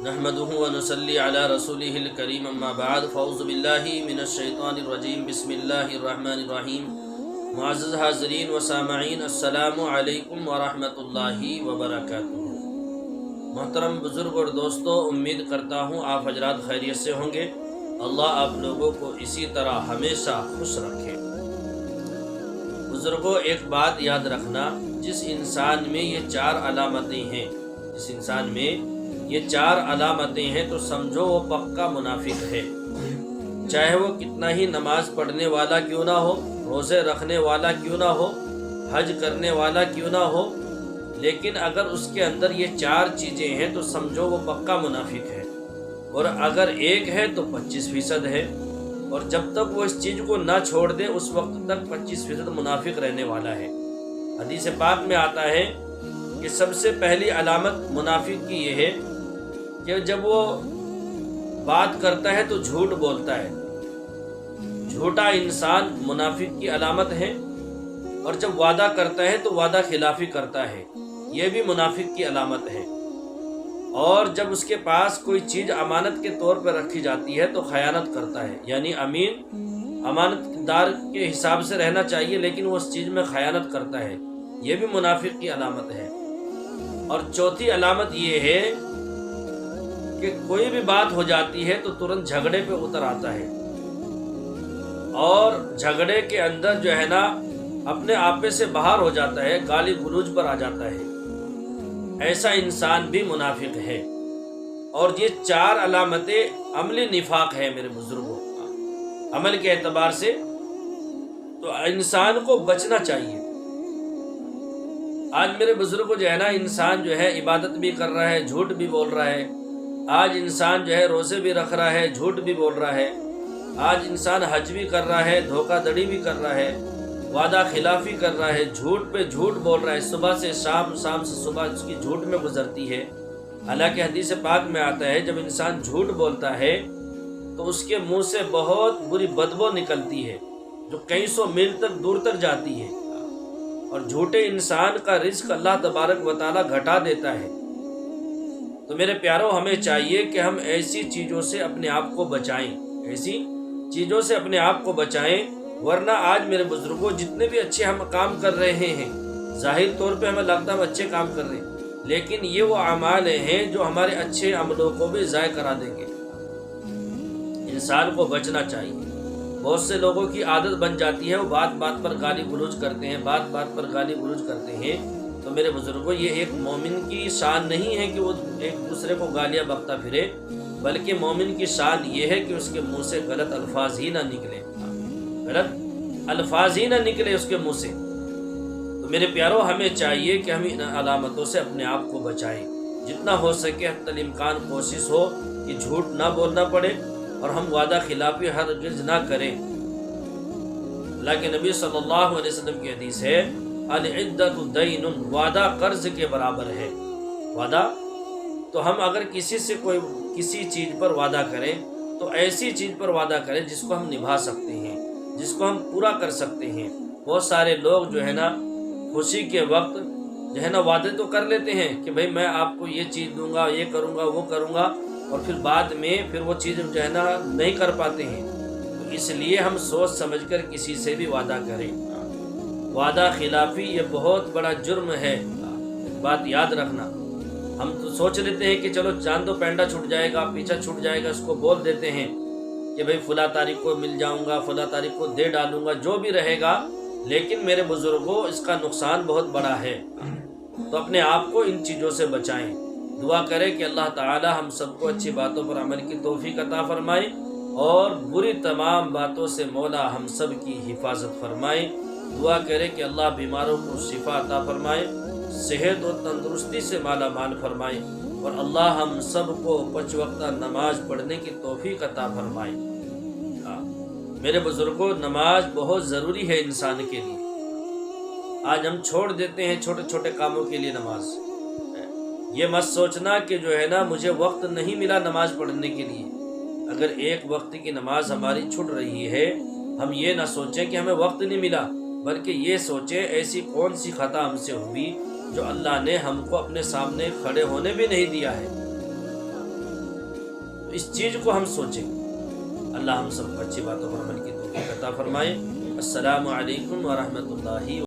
نحمده ونصلي على رسوله الكريم اما بعد فاعوذ باللہ من الشیطان الرجیم بسم اللہ الرحمن الرحیم معزز حاضرین و سامعین السلام علیکم ورحمۃ اللہ وبرکاتہ۔ محترم بزرگ اور دوستو، امید کرتا ہوں آپ حضرات خیریت سے ہوں گے۔ اللہ آپ لوگوں کو اسی طرح ہمیشہ خوش رکھے۔ بزرگوں، ایک بات یاد رکھنا، جس انسان میں یہ چار علامتیں ہیں تو سمجھو وہ پکا منافق ہے۔ چاہے وہ کتنا ہی نماز پڑھنے والا کیوں نہ ہو، روزے رکھنے والا کیوں نہ ہو، حج کرنے والا کیوں نہ ہو، لیکن اگر اس کے اندر یہ چار چیزیں ہیں تو سمجھو وہ پکا منافق ہے۔ اور اگر ایک ہے تو 25% ہے، اور جب تک وہ اس چیز کو نہ چھوڑ دے اس وقت تک 25% منافق رہنے والا ہے۔ حدیث پاک میں آتا ہے کہ سب سے پہلی علامت منافق کی یہ ہے کہ جب وہ بات کرتا ہے تو جھوٹ بولتا ہے۔ جھوٹا انسان منافق کی علامت ہے، اور جب وعدہ کرتا ہے تو وعدہ خلافی کرتا ہے، یہ بھی منافق کی علامت ہے۔ اور جب اس کے پاس کوئی چیز امانت کے طور پر رکھی جاتی ہے تو خیانت کرتا ہے، یعنی امانت دار کے حساب سے رہنا چاہیے لیکن وہ اس چیز میں خیانت کرتا ہے، یہ بھی منافق کی علامت ہے۔ اور چوتھی علامت یہ ہے کہ کوئی بھی بات ہو جاتی ہے تو ترنت جھگڑے پہ اتر آتا ہے، اور جھگڑے کے اندر جو ہے نا اپنے آپے سے باہر ہو جاتا ہے، گالی گلوچ پر آ جاتا ہے۔ ایسا انسان بھی منافق ہے۔ اور یہ چار علامتیں عملی نفاق ہے میرے بزرگوں، عمل کے اعتبار سے تو انسان کو بچنا چاہیے۔ آج میرے بزرگوں جو ہے نا، انسان جو ہے عبادت بھی کر رہا ہے، جھوٹ بھی بول رہا ہے۔ آج انسان جو ہے روزے بھی رکھ رہا ہے، جھوٹ بھی بول رہا ہے۔ آج انسان حج بھی کر رہا ہے، دھوکہ دڑی بھی کر رہا ہے، وعدہ خلافی کر رہا ہے، جھوٹ پہ جھوٹ بول رہا ہے، صبح سے شام، شام سے صبح اس کی جھوٹ میں گزرتی ہے۔ حالانکہ حدیث پاک میں آتا ہے جب انسان جھوٹ بولتا ہے تو اس کے منہ سے بہت بری بدبو نکلتی ہے جو کئی سو میل تک دور تک جاتی ہے، اور جھوٹے انسان کا رزق اللہ تبارک و تعالی گھٹا دیتا ہے۔ تو میرے پیاروں، ہمیں چاہیے کہ ہم ایسی چیزوں سے اپنے آپ کو بچائیں، ورنہ آج میرے بزرگوں جتنے بھی اچھے ہم کام کر رہے ہیں، ظاہر طور پہ ہمیں لگتا ہے ہم اچھے کام کر رہے ہیں، لیکن یہ وہ اعمال ہیں جو ہمارے اچھے عملوں کو بھی ضائع کرا دیں گے۔ انسان کو بچنا چاہیے۔ بہت سے لوگوں کی عادت بن جاتی ہے، وہ بات بات پر گالی گلوچ کرتے ہیں، تو میرے بزرگوں یہ ایک مومن کی شان نہیں ہے کہ وہ ایک دوسرے کو گالیاں بکتا پھرے، بلکہ مومن کی شان یہ ہے کہ اس کے منہ سے غلط الفاظ ہی نہ نکلے اس کے منہ سے۔ تو میرے پیاروں، ہمیں چاہیے کہ ہم ان علامتوں سے اپنے آپ کو بچائیں، جتنا ہو سکے حتی الامکان کوشش ہو کہ جھوٹ نہ بولنا پڑے، اور ہم وعدہ خلافی ہرگز نہ کریں۔ اللہ کے نبی صلی اللہ علیہ وسلم کی حدیث ہے، العدۃ دین، وعدہ قرض کے برابر ہے۔ وعدہ تو ہم اگر کسی چیز پر وعدہ کریں تو ایسی چیز پر وعدہ کریں جس کو ہم نبھا سکتے ہیں، جس کو ہم پورا کر سکتے ہیں۔ بہت سارے لوگ جو ہے نا خوشی کے وقت جو ہے نا وعدے تو کر لیتے ہیں کہ بھائی میں آپ کو یہ چیز دوں گا، یہ کروں گا، وہ کروں گا، اور پھر بعد میں وہ چیز جو ہے نا نہیں کر پاتے ہیں۔ تو اس لیے ہم سوچ سمجھ کر کسی سے بھی وعدہ کریں۔ وعدہ خلافی یہ بہت بڑا جرم ہے، بات یاد رکھنا۔ ہم تو سوچ لیتے ہیں کہ چلو چاندو پینڈا چھوٹ جائے گا، پیچھا چھوٹ جائے گا، اس کو بول دیتے ہیں کہ بھائی فلاں تاریخ کو مل جاؤں گا، فلاں تاریخ کو دے ڈالوں گا، جو بھی رہے گا، لیکن میرے بزرگوں اس کا نقصان بہت بڑا ہے۔ تو اپنے آپ کو ان چیزوں سے بچائیں۔ دعا کریں کہ اللہ تعالی ہم سب کو اچھی باتوں پر عمل کی توفیق عطا فرمائے، اور بری تمام باتوں سے مولا ہم سب کی حفاظت فرمائے۔ دعا کریں کہ اللہ بیماروں کو شفا عطا فرمائے، صحت و تندرستی سے مالا مال فرمائے، اور اللہ ہم سب کو 5 وقتہ نماز پڑھنے کی توفیق عطا فرمائے۔ میرے بزرگوں، نماز بہت ضروری ہے انسان کے لیے۔ آج ہم چھوڑ دیتے ہیں چھوٹے چھوٹے کاموں کے لیے نماز۔ یہ مت سوچنا کہ جو ہے نا مجھے وقت نہیں ملا نماز پڑھنے کے لیے۔ اگر ایک وقت کی نماز ہماری چھوٹ رہی ہے، ہم یہ نہ سوچیں کہ ہمیں وقت نہیں ملا، بلکہ یہ سوچیں ایسی کون سی خطا ہم سے ہوئی جو اللہ نے ہم کو اپنے سامنے کھڑے ہونے بھی نہیں دیا ہے۔ اس چیز کو ہم سوچیں۔ اللہ ہم سب کو اچھی باتوں پر عمل کی توفیق عطا فرمائے۔ السلام علیکم ورحمۃ اللہ